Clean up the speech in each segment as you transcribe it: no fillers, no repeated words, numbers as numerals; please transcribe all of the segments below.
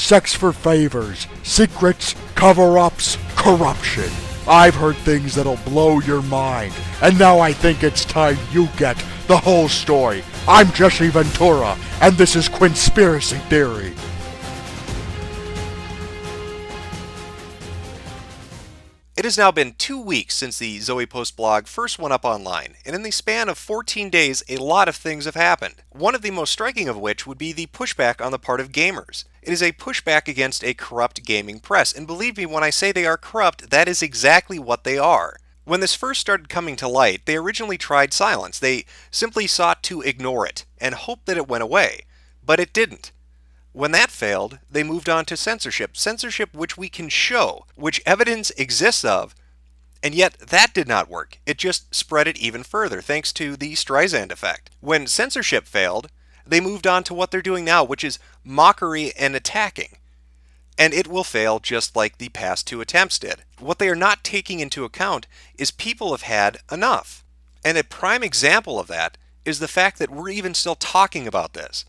sex for favors, secrets, cover-ups, corruption. I've heard things that'll blow your mind, and now I think it's time you get the whole story. I'm Jesse Ventura, and this is Quinnspiracy Theory. It has now been 2 weeks since the Zoe Post blog first went up online, and in the span of 14 days, a lot of things have happened. One of the most striking of which would be the pushback on the part of gamers. It is a pushback against a corrupt gaming press, and believe me when I say they are corrupt, that is exactly what they are. When this first started coming to light, they originally tried silence. They simply sought to ignore it, and hoped that it went away. But it didn't. When that failed, they moved on to censorship. Censorship which we can show, which evidence exists of, and yet that did not work. It just spread it even further, thanks to the Streisand effect. When censorship failed, they moved on to what they're doing now, which is mockery and attacking. And it will fail just like the past two attempts did. What they are not taking into account is people have had enough. And a prime example of that is the fact that we're even still talking about this.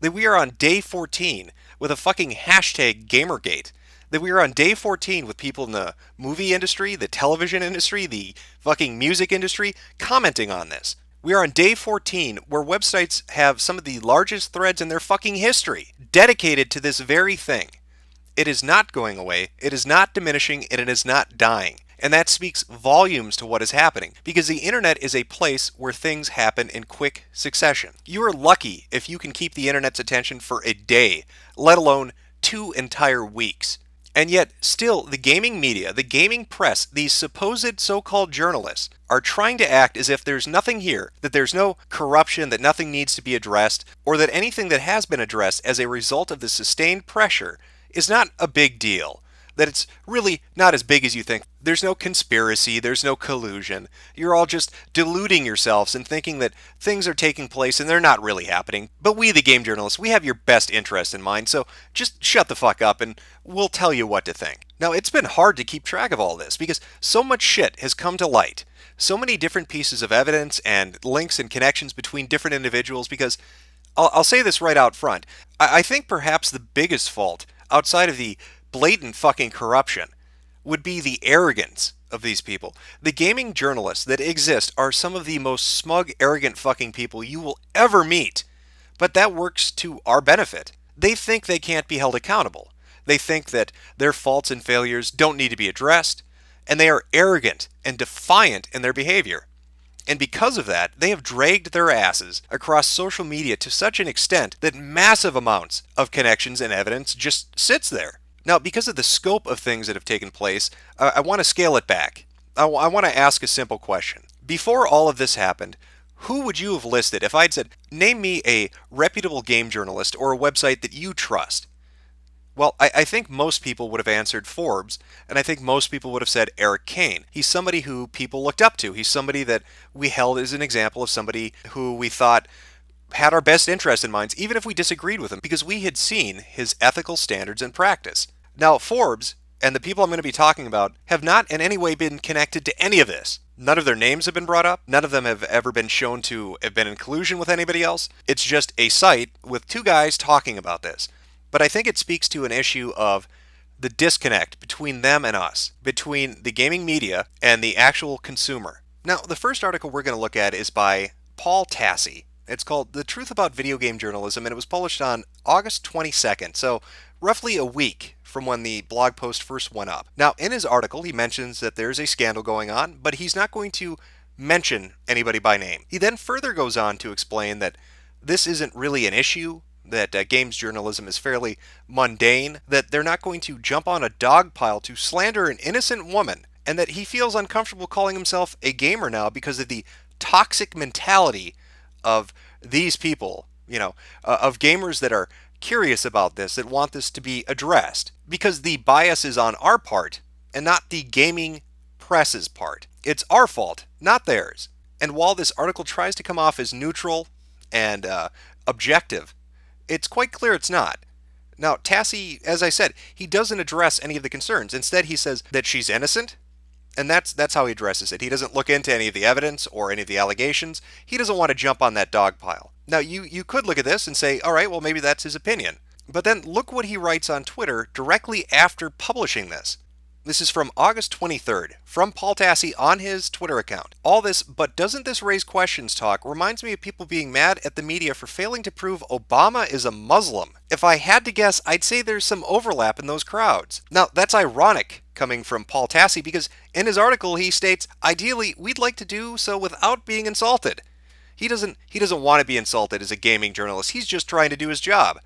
That we are on day 14 with a fucking hashtag Gamergate. That we are on day 14 with people in the movie industry, the television industry, the fucking music industry commenting on this. We are on day 14 where websites have some of the largest threads in their fucking history dedicated to this very thing. It is not going away, it is not diminishing, and it is not dying. And that speaks volumes to what is happening, because the internet is a place where things happen in quick succession. You are lucky if you can keep the internet's attention for a day, let alone 2 entire weeks. And yet, still, the gaming media, the gaming press, these supposed so-called journalists, are trying to act as if there's nothing here, that there's no corruption, that nothing needs to be addressed, or that anything that has been addressed as a result of the sustained pressure is not a big deal. That it's really not as big as you think. There's no conspiracy, there's no collusion. You're all just deluding yourselves and thinking that things are taking place and they're not really happening. But we, the game journalists, we have your best interest in mind, so just shut the fuck up and we'll tell you what to think. Now, it's been hard to keep track of all this because so much shit has come to light. So many different pieces of evidence and links and connections between different individuals because, I'll say this right out front, I think perhaps the biggest fault, outside of the blatant fucking corruption, would be the arrogance of these people. The gaming journalists that exist are some of the most smug, arrogant fucking people you will ever meet. But that works to our benefit. They think they can't be held accountable. They think that their faults and failures don't need to be addressed, and they are arrogant and defiant in their behavior. And because of that, they have dragged their asses across social media to such an extent that massive amounts of connections and evidence just sits there. Now, because of the scope of things that have taken place, I want to scale it back. I want to ask a simple question. Before all of this happened, who would you have listed if I'd said, name me a reputable game journalist or a website that you trust? Well, I think most people would have answered Forbes, and I think most people would have said Eric Kane. He's somebody who people looked up to. He's somebody that we held as an example of somebody who we thought had our best interest in mind, even if we disagreed with him, because we had seen his ethical standards and practice. Now, Forbes, and the people I'm going to be talking about, have not in any way been connected to any of this. None of their names have been brought up. None of them have ever been shown to have been in collusion with anybody else. It's just a site with 2 guys talking about this. But I think it speaks to an issue of the disconnect between them and us, between the gaming media and the actual consumer. Now, the first article we're going to look at is by Paul Tassi. It's called The Truth About Video Game Journalism, and it was published on August 22nd, so roughly a week from when the blog post first went up. Now, in his article, he mentions that there's a scandal going on, but he's not going to mention anybody by name. He then further goes on to explain that this isn't really an issue, that games journalism is fairly mundane, that they're not going to jump on a dog pile to slander an innocent woman, and that he feels uncomfortable calling himself a gamer now because of the toxic mentality of these people, of gamers that are curious about this, that want this to be addressed, because the bias is on our part and not the gaming press's part. It's our fault, not theirs. And while this article tries to come off as neutral and objective, it's quite clear it's not. Now, Tassi, as I said, he doesn't address any of the concerns. Instead, he says that she's innocent, and that's how he addresses it. He doesn't look into any of the evidence or any of the allegations. He doesn't want to jump on that dog pile. Now, you could look at this and say, all right, well, maybe that's his opinion. But then look what he writes on Twitter directly after publishing this. This is from August 23rd, from Paul Tassi on his Twitter account. All this, but doesn't this raise questions talk reminds me of people being mad at the media for failing to prove Obama is a Muslim. If I had to guess, I'd say there's some overlap in those crowds. Now, that's ironic coming from Paul Tassi because in his article he states, ideally, we'd like to do so without being insulted. He doesn't want to be insulted as a gaming journalist. He's just trying to do his job.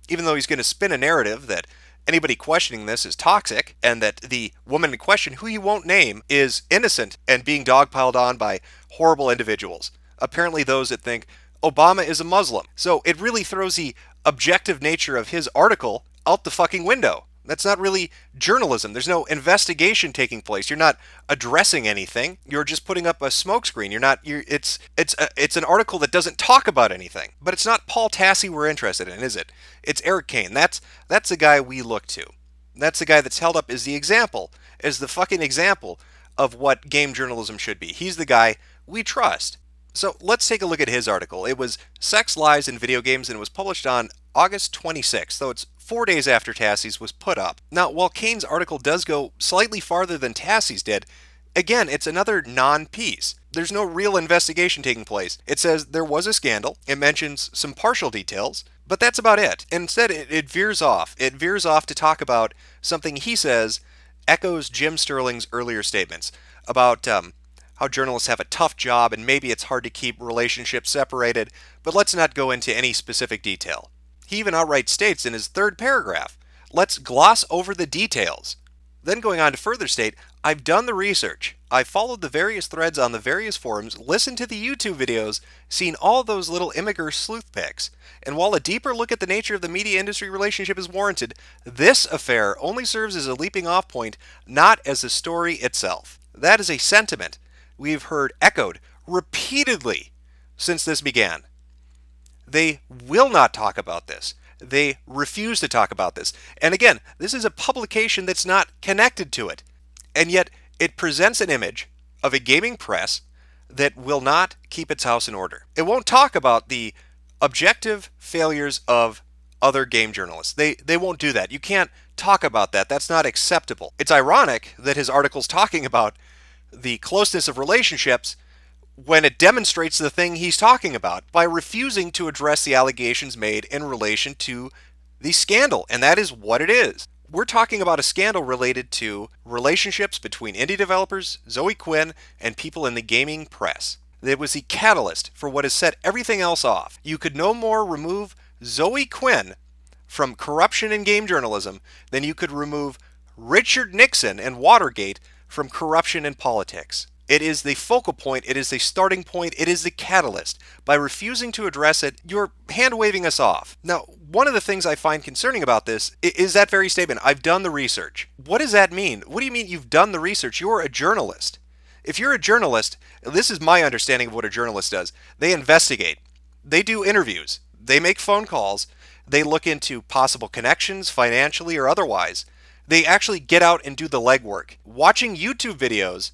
Even though he's going to spin a narrative that anybody questioning this is toxic, and that the woman in question, who he won't name, is innocent and being dogpiled on by horrible individuals. Apparently those that think Obama is a Muslim. So it really throws the objective nature of his article out the fucking window. That's not really journalism. There's no investigation taking place. You're not addressing anything. You're just putting up a smokescreen. It's an article that doesn't talk about anything. But it's not Paul Tassi we're interested in, is it? It's Eric Kane. That's the guy we look to. That's the guy that's held up as the example, as the fucking example of what game journalism should be. He's the guy we trust. So let's take a look at his article. It was Sex, Lies, and Video Games, and it was published on August 26th, so it's 4 days after Tassi's was put up. Now, while Kane's article does go slightly farther than Tassi's did, again, it's another non-piece. There's no real investigation taking place. It says there was a scandal. It mentions some partial details, but that's about it. Instead, it veers off. It veers off to talk about something he says echoes Jim Sterling's earlier statements about how journalists have a tough job and maybe it's hard to keep relationships separated, but let's not go into any specific detail. He even outright states in his third paragraph, let's gloss over the details. Then going on to further state, I've done the research. I've followed the various threads on the various forums, listened to the YouTube videos, seen all those little immigrant sleuth pics. And while a deeper look at the nature of the media industry relationship is warranted, this affair only serves as a leaping off point, not as a story itself. That is a sentiment we've heard echoed repeatedly since this began. They will not talk about this. They refuse to talk about this. And again, this is a publication that's not connected to it. And yet, it presents an image of a gaming press that will not keep its house in order. It won't talk about the objective failures of other game journalists. They won't do that. You can't talk about that. That's not acceptable. It's ironic that his article's talking about the closeness of relationships when it demonstrates the thing he's talking about by refusing to address the allegations made in relation to the scandal. And that is what it is. We're talking about a scandal related to relationships between indie developers, Zoe Quinn, and people in the gaming press. It was the catalyst for what has set everything else off. You could no more remove Zoe Quinn from corruption in game journalism than you could remove Richard Nixon and Watergate from corruption in politics. It is the focal point, it is the starting point, it is the catalyst. By refusing to address it, you're hand-waving us off. Now, one of the things I find concerning about this is that very statement, I've done the research. What does that mean? What do you mean you've done the research? You're a journalist. If you're a journalist, this is my understanding of what a journalist does. They investigate. They do interviews. They make phone calls. They look into possible connections, financially or otherwise. They actually get out and do the legwork. Watching YouTube videos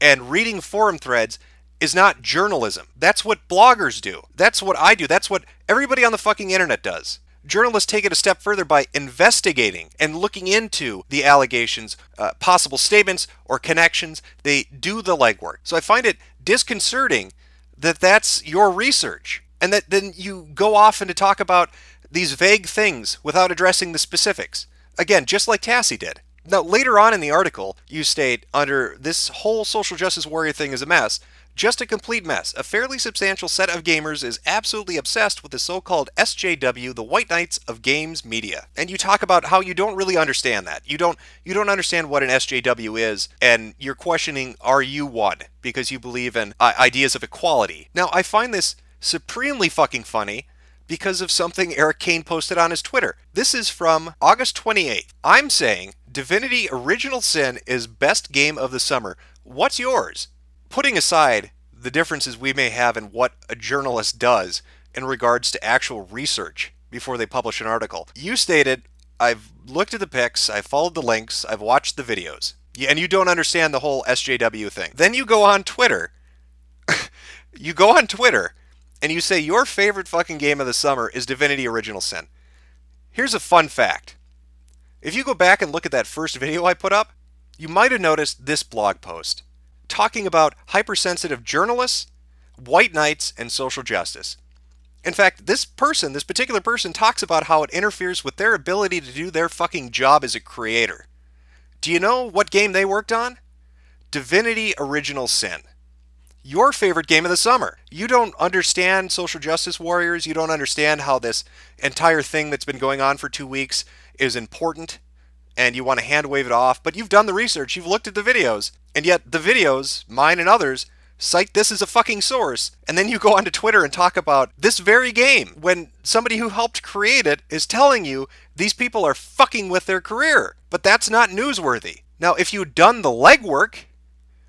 and reading forum threads is not journalism. That's what bloggers do. That's what I do. That's what everybody on the fucking internet does. Journalists take it a step further by investigating and looking into the allegations, possible statements or connections. They do the legwork. So I find it disconcerting that that's your research and that then you go off and to talk about these vague things without addressing the specifics. Again, just like Tassi did. Now, later on in the article, you state, under this whole social justice warrior thing is a mess, just a complete mess. A fairly substantial set of gamers is absolutely obsessed with the so-called SJW, the White Knights of Games Media. And you talk about how you don't really understand that. You don't understand what an SJW is, and you're questioning, are you one? Because you believe in ideas of equality. Now, I find this supremely fucking funny because of something Eric Kane posted on his Twitter. This is from August 28th. I'm saying Divinity Original Sin is best game of the summer. What's yours? Putting aside the differences we may have in what a journalist does in regards to actual research before they publish an article, you stated, I've looked at the pics, I've followed the links, I've watched the videos, and you don't understand the whole SJW thing. Then you go on Twitter, and you say your favorite fucking game of the summer is Divinity Original Sin. Here's a fun fact. If you go back and look at that first video I put up, you might have noticed this blog post talking about hypersensitive journalists, white knights, and social justice. In fact, this particular person talks about how it interferes with their ability to do their fucking job as a creator. Do you know what game they worked on? Divinity Original Sin. Your favorite game of the summer. You don't understand social justice warriors. You don't understand how this entire thing that's been going on for 2 weeks is important, and you want to hand wave it off, but you've done the research, you've looked at the videos, and yet the videos, mine and others, cite this as a fucking source, and then you go onto Twitter and talk about this very game when somebody who helped create it is telling you these people are fucking with their career. But that's not newsworthy. Now, if you'd done the legwork,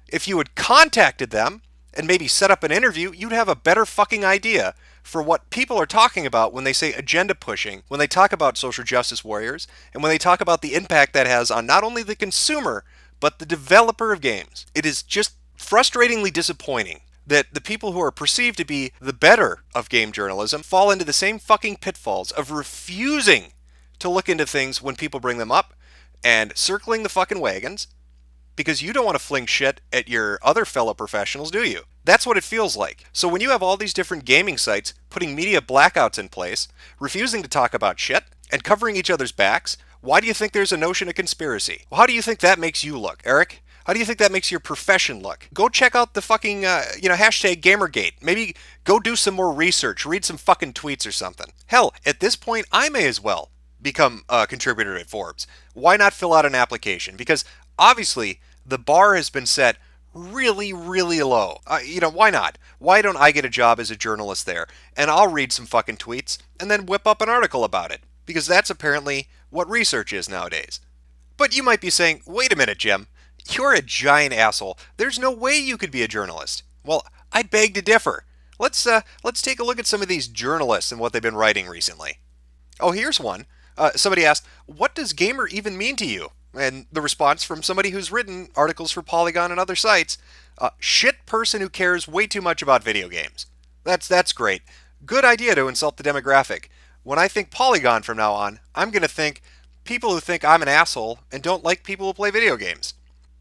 if you had contacted them and maybe set up an interview, you'd have a better fucking idea for what people are talking about when they say agenda pushing, when they talk about social justice warriors, and when they talk about the impact that has on not only the consumer, but the developer of games. It is just frustratingly disappointing that the people who are perceived to be the better of game journalism fall into the same fucking pitfalls of refusing to look into things when people bring them up and circling the fucking wagons because you don't want to fling shit at your other fellow professionals, do you? That's what it feels like. So when you have all these different gaming sites putting media blackouts in place, refusing to talk about shit, and covering each other's backs, why do you think there's a notion of conspiracy? How do you think that makes you look, Eric? How do you think that makes your profession look? Go check out the fucking, hashtag Gamergate. Maybe go do some more research, read some fucking tweets or something. Hell, at this point, I may as well become a contributor at Forbes. Why not fill out an application? Because obviously, the bar has been set really, really low. Why not? Why don't I get a job as a journalist there? And I'll read some fucking tweets and then whip up an article about it. Because that's apparently what research is nowadays. But you might be saying, wait a minute, Jim. You're a giant asshole. There's no way you could be a journalist. Well, I beg to differ. Let's take a look at some of these journalists and what they've been writing recently. Oh, here's one. Somebody asked, what does gamer even mean to you? And the response from somebody who's written articles for Polygon and other sites, shit person who cares way too much about video games. That's great. Good idea to insult the demographic. When I think Polygon from now on, I'm going to think people who think I'm an asshole and don't like people who play video games.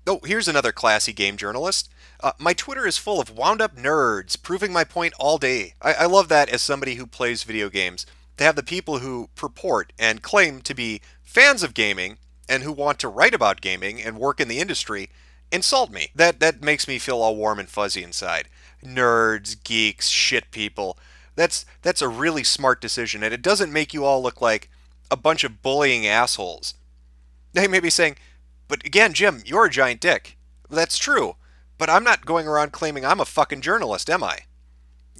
Oh, here's another classy game journalist. My Twitter is full of wound-up nerds, proving my point all day. I love that as somebody who plays video games, to have the people who purport and claim to be fans of gaming and who want to write about gaming and work in the industry insult me. That makes me feel all warm and fuzzy inside. Nerds, geeks, shit people. That's a really smart decision, and it doesn't make you all look like a bunch of bullying assholes. They may be saying, but again, Jim, you're a giant dick. That's true, but I'm not going around claiming I'm a fucking journalist, am I?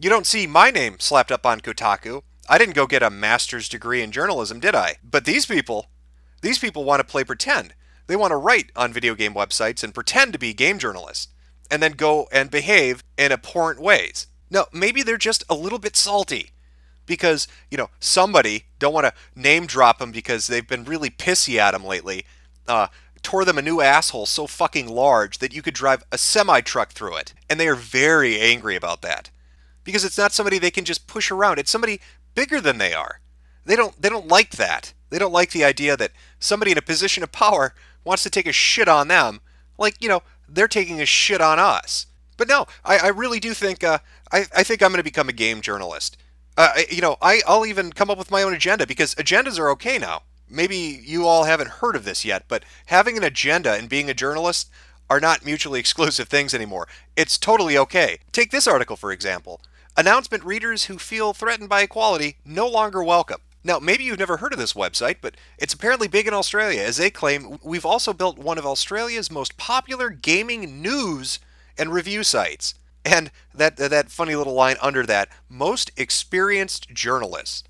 You don't see my name slapped up on Kotaku. I didn't go get a master's degree in journalism, did I? But these people want to play pretend. They want to write on video game websites and pretend to be game journalists, and then go and behave in abhorrent ways. No, maybe they're just a little bit salty because, somebody, don't want to name drop them because they've been really pissy at them lately, tore them a new asshole so fucking large that you could drive a semi-truck through it. And they are very angry about that because it's not somebody they can just push around. It's somebody bigger than they are. They don't like that. They don't like the idea that somebody in a position of power wants to take a shit on them like, they're taking a shit on us. But no, I really do think, I think I'm going to become a game journalist. I'll even come up with my own agenda because agendas are okay now. Maybe you all haven't heard of this yet, but having an agenda and being a journalist are not mutually exclusive things anymore. It's totally okay. Take this article, for example. Announcement readers who feel threatened by equality no longer welcome. Now, maybe you've never heard of this website, but it's apparently big in Australia. As they claim, we've also built one of Australia's most popular gaming news and review sites. And that funny little line under that, most experienced journalists.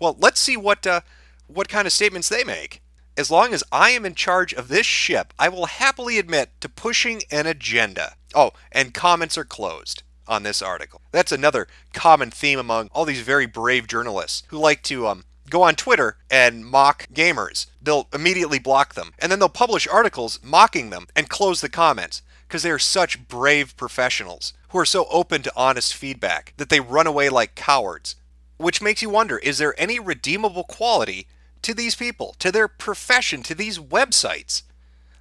Well, let's see what kind of statements they make. As long as I am in charge of this ship, I will happily admit to pushing an agenda. Oh, and comments are closed on this article. That's another common theme among all these very brave journalists who like to go on Twitter and mock gamers. They'll immediately block them, and then they'll publish articles mocking them and close the comments because they are such brave professionals who are so open to honest feedback that they run away like cowards. Which makes you wonder, is there any redeemable quality to these people, to their profession, to these websites.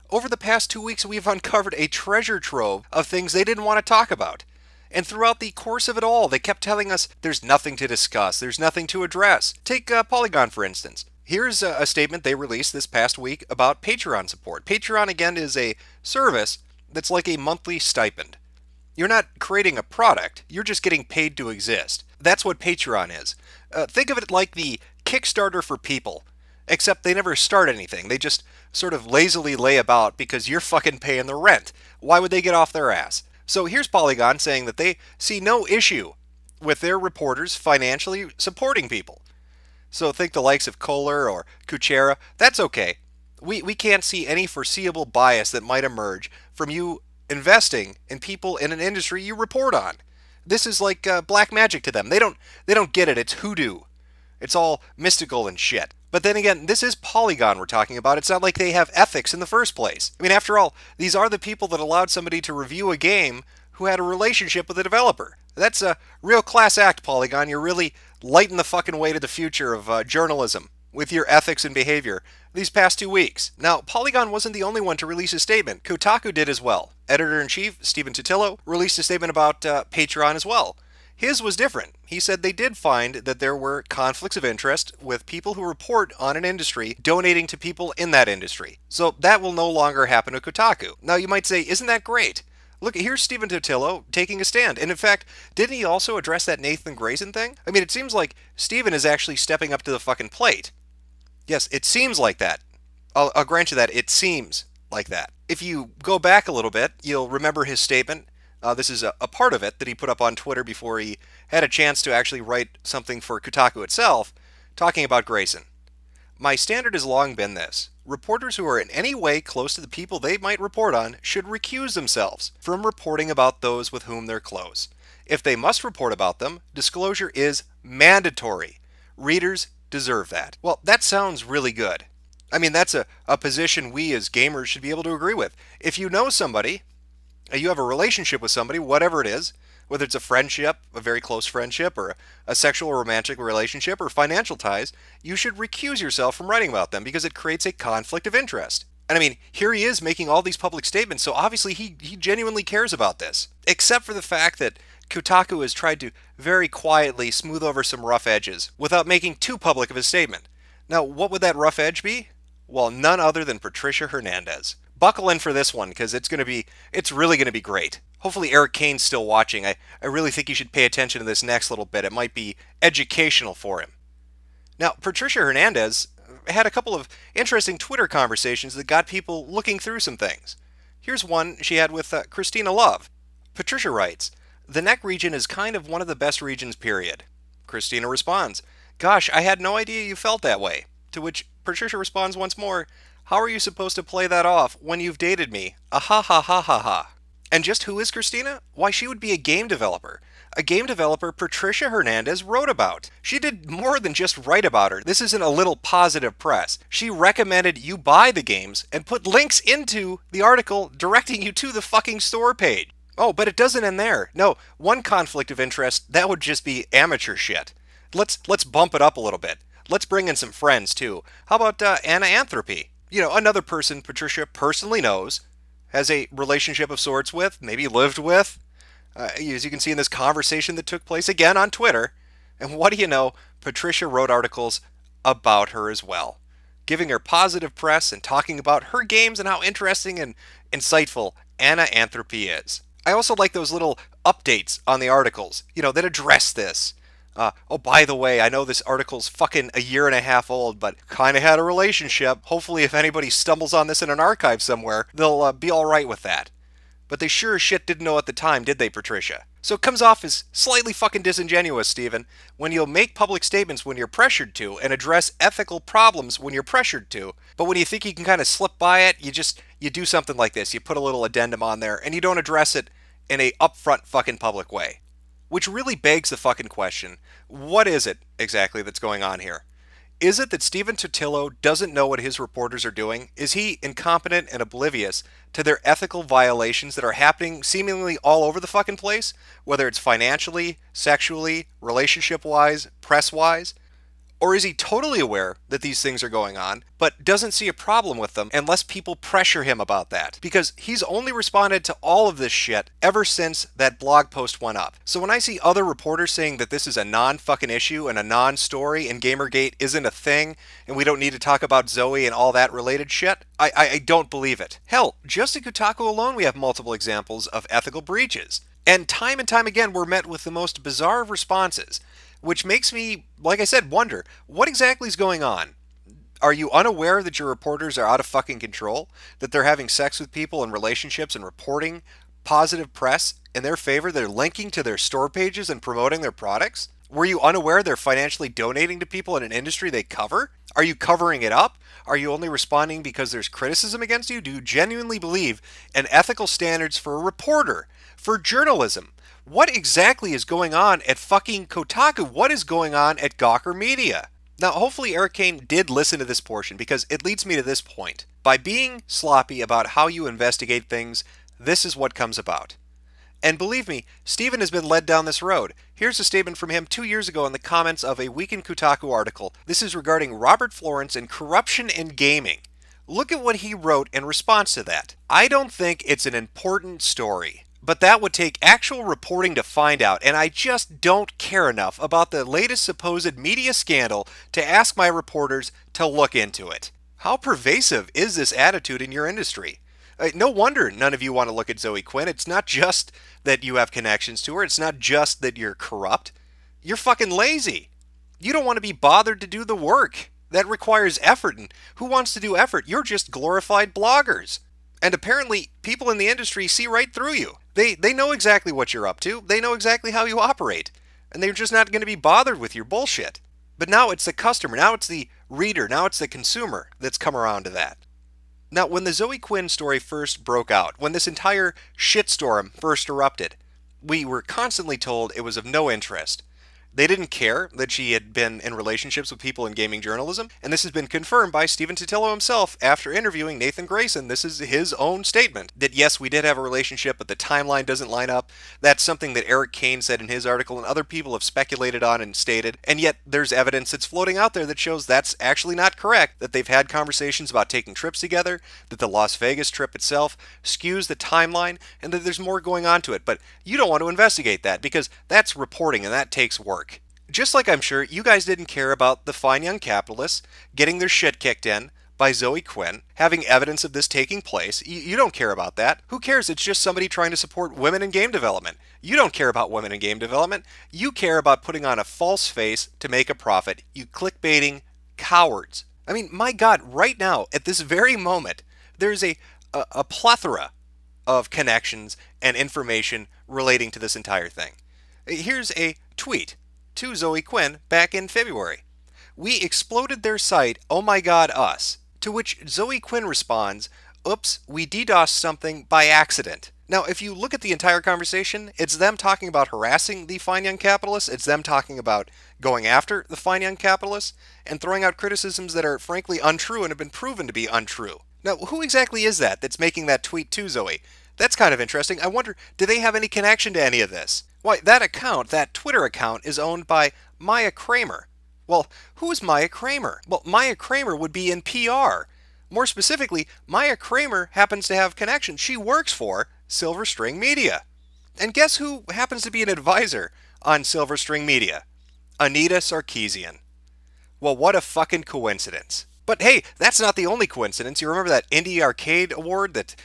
Over the past 2 weeks, we've uncovered a treasure trove of things they didn't want to talk about. And throughout the course of it all, they kept telling us there's nothing to discuss, there's nothing to address. Take Polygon, for instance. Here's a statement they released this past week about Patreon support. Patreon, again, is a service that's like a monthly stipend. You're not creating a product, you're just getting paid to exist. That's what Patreon is. Think of it like the Kickstarter for people, except they never start anything. They just sort of lazily lay about because you're fucking paying the rent. Why would they get off their ass? So here's Polygon saying that they see no issue with their reporters financially supporting people. So think the likes of Kohler or Kuchera. That's okay. We can't see any foreseeable bias that might emerge from you investing in people in an industry you report on. This is like black magic to them. They don't get it. It's hoodoo. It's all mystical and shit. But then again, this is Polygon we're talking about. It's not like they have ethics in the first place. I mean, after all, these are the people that allowed somebody to review a game who had a relationship with the developer. That's a real class act, Polygon. You're really lighting the fucking way to the future of journalism with your ethics and behavior these past 2 weeks. Now, Polygon wasn't the only one to release a statement. Kotaku did as well. Editor-in-Chief Stephen Totilo released a statement about Patreon as well. His was different. He said they did find that there were conflicts of interest with people who report on an industry donating to people in that industry. So that will no longer happen to Kotaku. Now you might say, isn't that great? Look, here's Stephen Totilo taking a stand. And in fact, didn't he also address that Nathan Grayson thing? I mean, it seems like Stephen is actually stepping up to the fucking plate. Yes, it seems like that. I'll grant you that. It seems like that. If you go back a little bit, you'll remember his statement. This is a part of it that he put up on Twitter before he had a chance to actually write something for Kotaku itself, talking about Grayson. My standard has long been this. Reporters who are in any way close to the people they might report on should recuse themselves from reporting about those with whom they're close. If they must report about them, disclosure is mandatory. Readers deserve that. Well, that sounds really good. I mean, that's a position we as gamers should be able to agree with. If you know somebody, you have a relationship with somebody, whatever it is, whether it's a friendship, a very close friendship, or a sexual or romantic relationship, or financial ties, you should recuse yourself from writing about them because it creates a conflict of interest. And I mean, here he is making all these public statements, so obviously he genuinely cares about this. Except for the fact that Kotaku has tried to very quietly smooth over some rough edges without making too public of a statement. Now, what would that rough edge be? Well, none other than Patricia Hernandez. Buckle in for this one, because it's really going to be great. Hopefully Eric Kane's still watching. I really think you should pay attention to this next little bit. It might be educational for him. Now, Patricia Hernandez had a couple of interesting Twitter conversations that got people looking through some things. Here's one she had with Christina Love. Patricia writes, "The neck region is kind of one of the best regions, period." Christina responds, "Gosh, I had no idea you felt that way." To which Patricia responds once more, "How are you supposed to play that off when you've dated me? Ah ha ha ha ha ha." And just who is Christina? Why, she would be a game developer. A game developer Patricia Hernandez wrote about. She did more than just write about her. This isn't a little positive press. She recommended you buy the games and put links into the article directing you to the fucking store page. Oh, but it doesn't end there. No, one conflict of interest, that would just be amateur shit. Let's bump it up a little bit. Let's bring in some friends too. How about Anna Anthropy? You know, another person Patricia personally knows, has a relationship of sorts with, maybe lived with, as you can see in this conversation that took place again on Twitter. And what do you know, Patricia wrote articles about her as well, giving her positive press and talking about her games and how interesting and insightful Anna Anthropy is. I also like those little updates on the articles, that address this. Oh, by the way, I know this article's fucking a year and a half old, but kind of had a relationship. Hopefully if anybody stumbles on this in an archive somewhere, they'll be alright with that. But they sure as shit didn't know at the time, did they, Patricia? So it comes off as slightly fucking disingenuous, Stephen, when you'll make public statements when you're pressured to and address ethical problems when you're pressured to. But when you think you can kind of slip by it, you do something like this. You put a little addendum on there and you don't address it in a upfront fucking public way. Which really begs the fucking question, what is it exactly that's going on here? Is it that Stephen Totilo doesn't know what his reporters are doing? Is he incompetent and oblivious to their ethical violations that are happening seemingly all over the fucking place? Whether it's financially, sexually, relationship-wise, press-wise? Or is he totally aware that these things are going on, but doesn't see a problem with them unless people pressure him about that? Because he's only responded to all of this shit ever since that blog post went up. So when I see other reporters saying that this is a non-fucking issue and a non-story and Gamergate isn't a thing and we don't need to talk about Zoe and all that related shit, I don't believe it. Hell, just at Kotaku alone we have multiple examples of ethical breaches. And time again we're met with the most bizarre of responses, which makes me, like I said, wonder, what exactly is going on? Are you unaware that your reporters are out of fucking control? That they're having sex with people in relationships and reporting positive press in their favor? They're linking to their store pages and promoting their products? Were you unaware they're financially donating to people in an industry they cover? Are you covering it up? Are you only responding because there's criticism against you? Do you genuinely believe in ethical standards for a reporter, for journalism? What exactly is going on at fucking Kotaku? What is going on at Gawker Media? Now, hopefully Eric Kane did listen to this portion because it leads me to this point. By being sloppy about how you investigate things, this is what comes about. And believe me, Steven has been led down this road. Here's a statement from him 2 years ago in the comments of a Week in Kotaku article. This is regarding Robert Florence and corruption in gaming. Look at what he wrote in response to that. I don't think it's an important story, but that would take actual reporting to find out, and I just don't care enough about the latest supposed media scandal to ask my reporters to look into it. How pervasive is this attitude in your industry? No wonder none of you want to look at Zoe Quinn. It's not just that you have connections to her. It's not just that you're corrupt. You're fucking lazy. You don't want to be bothered to do the work. That requires effort, and who wants to do effort? You're just glorified bloggers. And apparently, people in the industry see right through you. They know exactly what you're up to. They know exactly how you operate. And they're just not going to be bothered with your bullshit. But now it's the customer, now it's the reader, now it's the consumer that's come around to that. Now, when the Zoe Quinn story first broke out, when this entire shitstorm first erupted, we were constantly told it was of no interest. They didn't care that she had been in relationships with people in gaming journalism, and this has been confirmed by Stephen Totilo himself after interviewing Nathan Grayson. This is his own statement, that yes, we did have a relationship, but the timeline doesn't line up. That's something that Eric Kane said in his article, and other people have speculated on and stated, and yet there's evidence that's floating out there that shows that's actually not correct, that they've had conversations about taking trips together, that the Las Vegas trip itself skews the timeline, and that there's more going on to it, but you don't want to investigate that, because that's reporting, and that takes work. Just like I'm sure you guys didn't care about the fine young capitalists getting their shit kicked in by Zoe Quinn, having evidence of this taking place. You don't care about that. Who cares? It's just somebody trying to support women in game development. You don't care about women in game development. You care about putting on a false face to make a profit. You clickbaiting cowards. I mean, my God, right now, at this very moment, there's a plethora of connections and information relating to this entire thing. Here's a tweet to Zoe Quinn back in February. We exploded their site, oh my god us. To which Zoe Quinn responds, oops, we DDoSed something by accident. Now, if you look at the entire conversation, it's them talking about harassing the fine young capitalists, it's them talking about going after the fine young capitalists, and throwing out criticisms that are frankly untrue and have been proven to be untrue. Now, who exactly is that that's making that tweet to Zoe? That's kind of interesting. I wonder, do they have any connection to any of this? Why, that account, that Twitter account, is owned by Maya Kramer. Well, who is Maya Kramer? Well, Maya Kramer would be in PR. More specifically, Maya Kramer happens to have connections. She works for Silver String Media. And guess who happens to be an advisor on Silver String Media? Anita Sarkeesian. Well, what a fucking coincidence. But hey, that's not the only coincidence. You remember that Indie Arcade Award that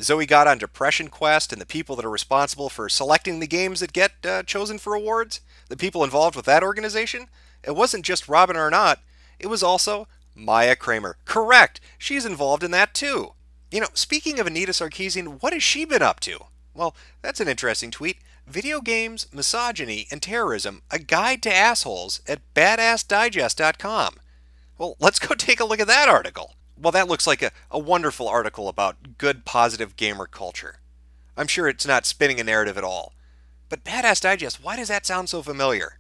Zoe got on Depression Quest, and the people that are responsible for selecting the games that get chosen for awards? The people involved with that organization? It wasn't just Robin Arnott, it was also Maya Kramer. Correct, she's involved in that too. You know, speaking of Anita Sarkeesian, what has she been up to? Well, that's an interesting tweet. Video games, misogyny, and terrorism, a guide to assholes at badassdigest.com. Well, let's go take a look at that article. Well, that looks like a wonderful article about good, positive gamer culture. I'm sure it's not spinning a narrative at all. But Badass Digest, why does that sound so familiar?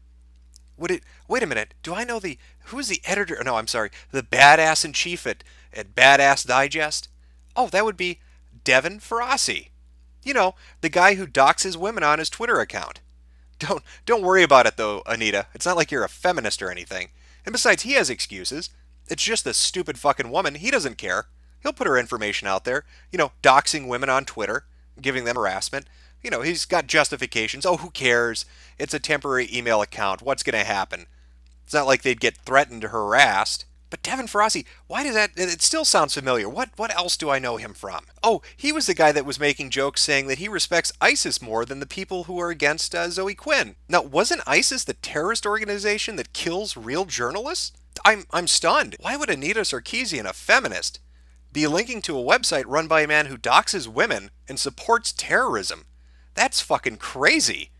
Wait a minute, do I know who's the editor? No, I'm sorry, the badass-in-chief at Badass Digest? Oh, that would be Devin Ferrasi. You know, the guy who doxes women on his Twitter account. Don't worry about it though, Anita. It's not like you're a feminist or anything. And besides, he has excuses. It's just this stupid fucking woman. He doesn't care. He'll put her information out there, doxing women on Twitter, giving them harassment. He's got justifications. Oh, who cares? It's a temporary email account. What's going to happen? It's not like they'd get threatened or harassed. But Devin Ferrazzi, why does that... It still sounds familiar. What else do I know him from? Oh, he was the guy that was making jokes saying that he respects ISIS more than the people who are against Zoe Quinn. Now, wasn't ISIS the terrorist organization that kills real journalists? I'm stunned. Why would Anita Sarkeesian, a feminist, be linking to a website run by a man who doxes women and supports terrorism? That's fucking crazy.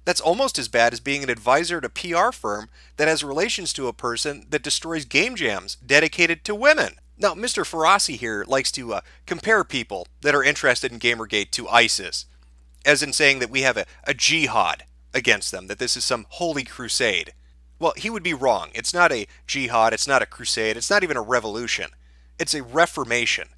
That's almost as bad as being an advisor at a PR firm that has relations to a person that destroys game jams dedicated to women. Now, Mr. Ferrazzi here likes to compare people that are interested in Gamergate to ISIS, as in saying that we have a jihad against them, that this is some holy crusade. Well, he would be wrong. It's not a jihad, it's not a crusade, it's not even a revolution. It's a reformation.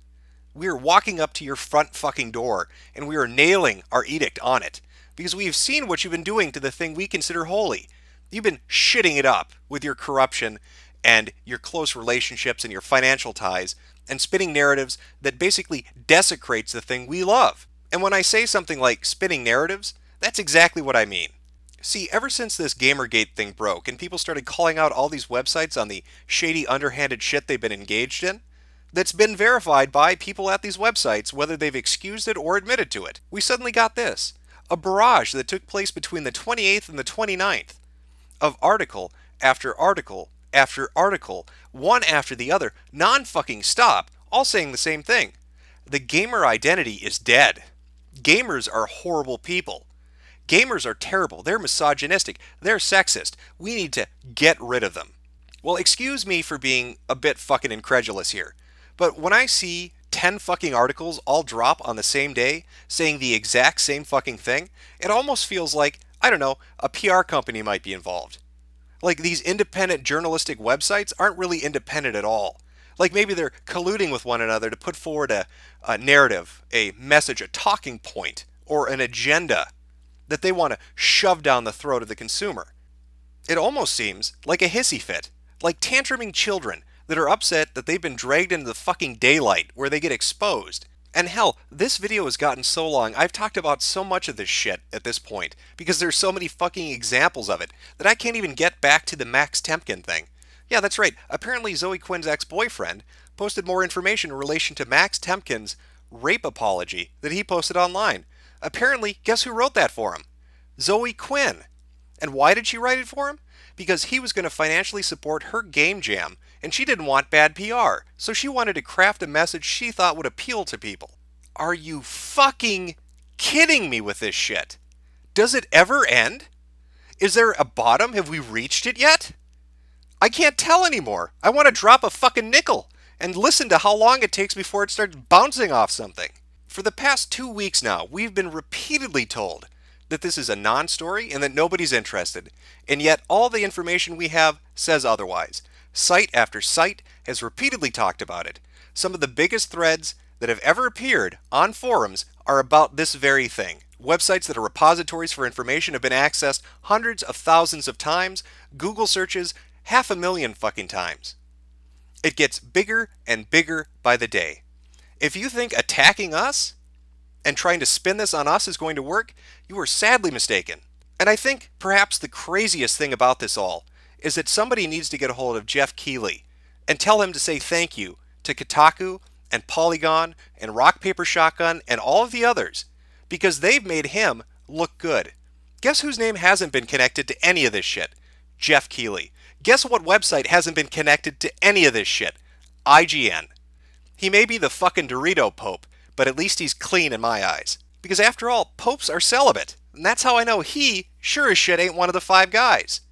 We are walking up to your front fucking door, and we are nailing our edict on it. Because we've seen what you've been doing to the thing we consider holy. You've been shitting it up with your corruption and your close relationships and your financial ties and spinning narratives that basically desecrates the thing we love. And when I say something like spinning narratives, that's exactly what I mean. See, ever since this Gamergate thing broke and people started calling out all these websites on the shady, underhanded shit they've been engaged in, that's been verified by people at these websites, whether they've excused it or admitted to it, we suddenly got this. A barrage that took place between the 28th and the 29th of article after article after article, one after the other, non-fucking stop, all saying the same thing. The gamer identity is dead. Gamers are horrible people. Gamers are terrible. They're misogynistic. They're sexist. We need to get rid of them. Well, excuse me for being a bit fucking incredulous here, but when I see 10 fucking articles all drop on the same day saying the exact same fucking thing, it almost feels like, I don't know, a PR company might be involved. Like these independent journalistic websites aren't really independent at all. Like maybe they're colluding with one another to put forward a narrative, a message, a talking point, or an agenda that they want to shove down the throat of the consumer. It almost seems like a hissy fit, like tantruming children that are upset that they've been dragged into the fucking daylight where they get exposed. And hell, this video has gotten so long, I've talked about so much of this shit at this point, because there's so many fucking examples of it, that I can't even get back to the Max Temkin thing. Yeah, that's right, apparently Zoe Quinn's ex-boyfriend posted more information in relation to Max Temkin's rape apology that he posted online. Apparently, guess who wrote that for him? Zoe Quinn. And why did she write it for him? Because he was going to financially support her game jam, and she didn't want bad PR, so she wanted to craft a message she thought would appeal to people. Are you fucking kidding me with this shit? Does it ever end? Is there a bottom? Have we reached it yet? I can't tell anymore. I want to drop a fucking nickel and listen to how long it takes before it starts bouncing off something. For the past 2 weeks now, we've been repeatedly told that this is a non-story and that nobody's interested, and yet all the information we have says otherwise. Site after site has repeatedly talked about it. Some of the biggest threads that have ever appeared on forums are about this very thing. Websites that are repositories for information have been accessed hundreds of thousands of times, Google searches 500,000 fucking times. It gets bigger and bigger by the day. If you think attacking us and trying to spin this on us is going to work, you are sadly mistaken. And I think perhaps the craziest thing about this all is that somebody needs to get a hold of Jeff Keighley and tell him to say thank you to Kotaku and Polygon and Rock Paper Shotgun and all of the others, because they've made him look good. Guess whose name hasn't been connected to any of this shit? Jeff Keighley. Guess what website hasn't been connected to any of this shit? IGN. He may be the fucking Dorito Pope, but at least he's clean in my eyes. Because after all, popes are celibate. And that's how I know he, sure as shit, ain't one of the 5 guys.